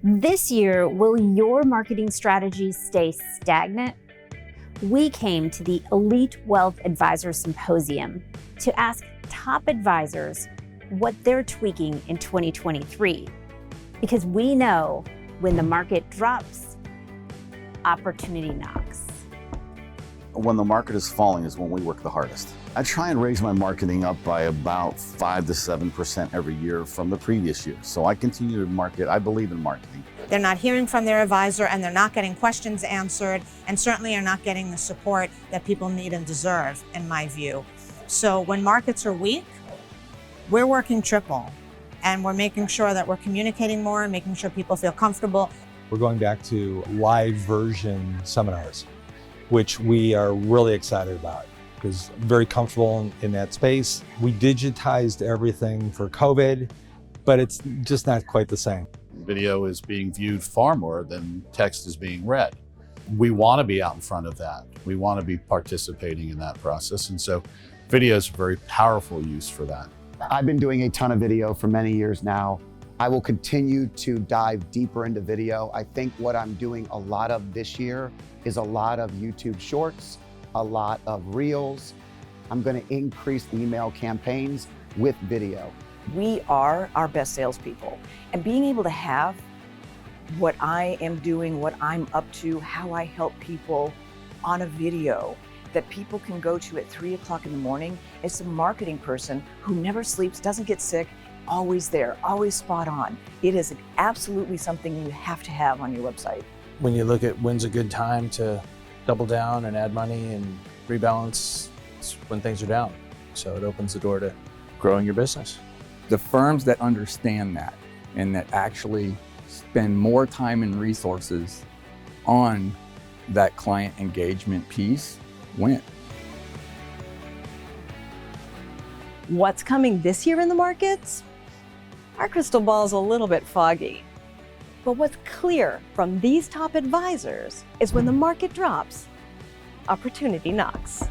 This year, will your marketing strategy stay stagnant? We came to the Elite Wealth Advisor Symposium to ask top advisors what they're tweaking in 2023, because we know when the market drops, opportunity knocks. When the market is falling is when we work the hardest. I try and raise my marketing up by about 5 to 7% every year from the previous year. So I continue to market. I believe in marketing. They're not hearing from their advisor, and they're not getting questions answered, and certainly are not getting the support that people need and deserve, in my view. So when markets are weak, we're working triple, and we're making sure that we're communicating more and making sure people feel comfortable. We're going back to live version seminars, which we are really excited about because I'm very comfortable in that space. We digitized everything for COVID, but it's just not quite the same. Video is being viewed far more than text is being read. We want to be out in front of that. We want to be participating in that process. And so video is a very powerful use for that. I've been doing a ton of video for many years now. I will continue to dive deeper into video. I think what I'm doing a lot of this year is a lot of YouTube shorts, a lot of reels. I'm going to increase the email campaigns with video. We are our best salespeople, and being able to have what I am doing, what I'm up to, how I help people on a video that people can go to at 3 o'clock in the morning. It's a marketing person who never sleeps, doesn't get sick, always there, always spot on. It is absolutely something you have to have on your website. When you look at when's a good time to double down and add money and rebalance, it's when things are down. So it opens the door to growing your business. The firms that understand that and that actually spend more time and resources on that client engagement piece win. What's coming this year in the markets? Our crystal ball is a little bit foggy. But what's clear from these top advisors is when the market drops, opportunity knocks.